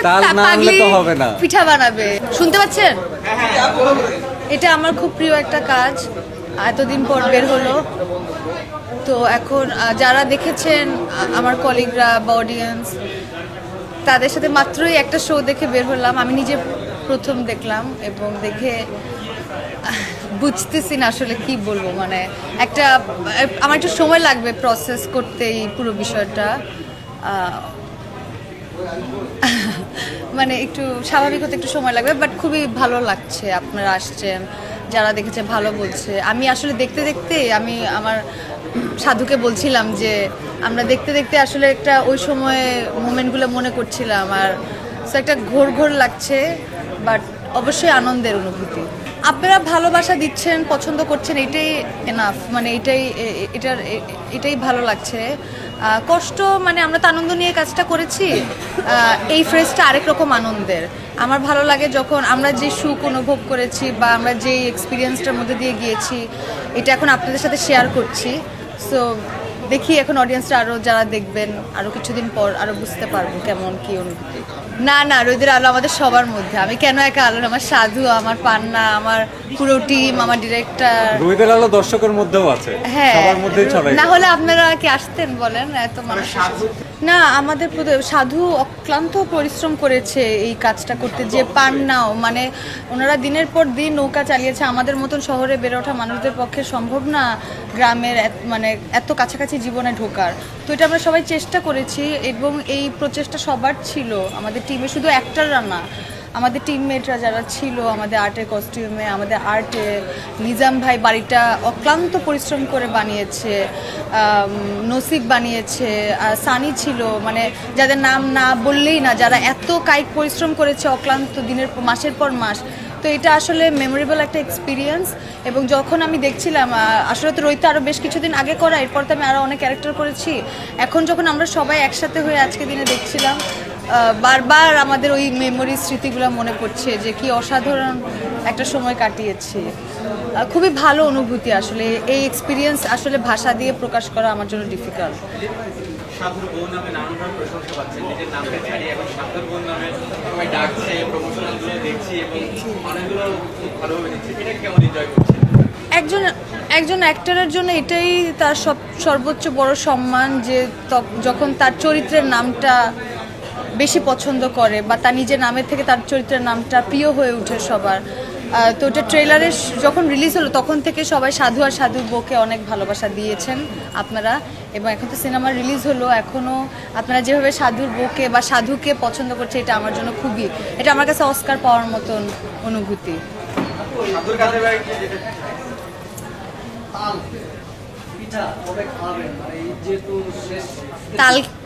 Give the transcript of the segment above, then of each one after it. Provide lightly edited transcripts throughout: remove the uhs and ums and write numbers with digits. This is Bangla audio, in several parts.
তাল না আনলে তো হবে না। পিঠা বানাবে, শুনতে পাচ্ছেন? এটা আমার খুব প্রিয় একটা কাজ, এতদিন পর বের হলো। তো এখন যারা দেখেছেন আমার কলিগরা বা অডিয়েন্স, তাদের সাথে মাত্রই একটা শো দেখে বের হলাম। আমি নিজে প্রথম দেখলাম এবং দেখে বুঝতেছি না আসলে কি বলবো। মানে একটা আমার একটু সময় লাগবে প্রসেস করতে এই পুরো বিষয়টা। মানে একটু স্বাভাবিক হতে একটু সময় লাগবে, বাট খুবই ভালো লাগছে। আপনারা আসছেন, যারা দেখেছে ভালো বলছে। আমি আসলে দেখতে দেখতে আমি আমার সাধুকে বলছিলাম যে আমরা দেখতে দেখতে আসলে একটা ওই সময়ে মোমেন্টগুলো মনে করছিলাম, আর একটা ঘোর ঘোর লাগছে, বাট অবশ্যই আনন্দের অনুভূতি। আপনারা ভালোবাসা দিচ্ছেন, পছন্দ করছেন, এটাই এনাফ। মানে এটাই ভালো লাগছে। কষ্ট মানে আমরা তো আনন্দ নিয়ে কাজটা করেছি, এই ফ্রেজটা আরেক রকম আনন্দের। আমার ভালো লাগে যখন আমরা যে সুখ অনুভব করেছি বা আমরা যে এক্সপিরিয়েন্সটার মধ্যে দিয়ে গিয়েছি, এটা এখন আপনাদের সাথে শেয়ার করছি। সো দেখি এখন অডিয়েন্সরা আরও যারা দেখবেন আরও কিছুদিন পর আরও বুঝতে পারবো কেমন কি অনুভূতি। না না, রোদের আলো আমাদের সবার মধ্যে। আমি কেন একা আলো? আমার সাধু, আমার পান্না, আমার পুরো টিম, আমার ডিরেক্টর। রোদের আলো দর্শকের মধ্যেও আছে, হ্যাঁ, সবার মধ্যেই ছড়াই। না হলে আপনারা কি আসতেন বলেন? এত মানুষ না, আমাদের সাধু অক্লান্ত পরিশ্রম করেছে এই কাজটা করতে। যে পান্নাও মানে ওনারা দিনের পর দিন নৌকা চালিয়েছে। আমাদের মতন শহরে বেড়ে ওঠা মানুষদের পক্ষে সম্ভব না গ্রামের মানে এত কাছাকাছি জীবনে ঢোকার। তো এটা আমরা সবাই চেষ্টা করেছি এবং এই প্রচেষ্টা সবার ছিল। আমাদের টিমে শুধু অ্যাক্টররা না, আমাদের টিমমেটরা যারা ছিল, আমাদের আর্টের কস্টিউমে, আমাদের আর্টে, নিজাম ভাই বাড়িটা অক্লান্ত পরিশ্রম করে বানিয়েছে, নসিব বানিয়েছে, সানি ছিল, মানে যাদের নাম না বললেই না, যারা এত কায়িক পরিশ্রম করেছে অক্লান্ত দিনের মাসের পর মাস। তো এটা আসলে মেমোরেবল একটা এক্সপিরিয়েন্স। এবং যখন আমি দেখছিলাম, আসলে তো রইতে আরও বেশ কিছুদিন আগে করা, এরপর তো আমি আরও অনেক ক্যারেক্টার করেছি। এখন যখন আমরা সবাই একসাথে হয়ে আজকে দিনে দেখছিলাম, বারবার আমাদের ওই মেমোরি স্মৃতিগুলো মনে পড়ছে যে কি অসাধারণ একটা সময় কাটিয়েছি। খুবই ভালো অনুভূতি আসলে। এই এক্সপিরিয়েন্স আসলে ভাষা দিয়ে প্রকাশ করা আমার জন্য ডিফিকাল্ট। সাধুর বউ নামে নানানভাবে প্রশংসা পাচ্ছেন, নিজের নামকে ছাড়িয়ে এখন সাধুর বউ নামে সবাই ডাকছে, প্রমোশনালগুলো দেখছি এবং অনেকগুলো খুব ভালোভাবে দিচ্ছে। এটা কেমন এনজয় করছে? একজন অ্যাক্টরের জন্য এটাই তার সর্বোচ্চ বড় সম্মান যে যখন তার চরিত্রের নামটা বেশি পছন্দ করে বা তার নিজের নামের থেকে তার চরিত্রের নামটা প্রিয় হয়ে ওঠে সবার। তো এটা ট্রেলারে যখন রিলিজ হলো তখন থেকে সবাই সাধু আর সাধুর বউকে অনেক ভালোবাসা দিয়েছেন আপনারা। এবং এখন তো সিনেমা রিলিজ হলো, এখনও আপনারা যেভাবে সাধুর বউকে বা সাধুকে পছন্দ করছে, এটা আমার জন্য খুবই, এটা আমার কাছে অস্কার পাওয়ার মতন অনুভূতি।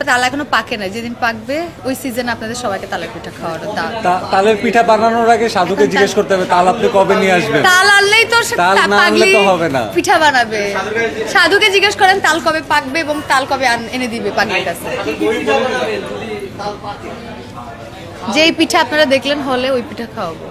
তাল এখনো পাকে না, যেদিন পাকবে ওই সিজনে আপনাদের সবাইকে তালের পিঠা খাওয়ানো। তালের পিঠা বানানোর আগে সাধুকে জিজ্ঞেস করতে হবে তাল আপনি কবে নিয়ে আসবেন। তাল আনলেই তো, তাল না আনলে তো হবে না। পিঠা বানাবে। সাধুকে জিজ্ঞেস করেন তাল কবে পাকবে এবং তাল কবে এনে দিবে পাখির কাছে। যেই পিঠা আপনারা দেখলেন হলে ওই পিঠা খাওয়াবো।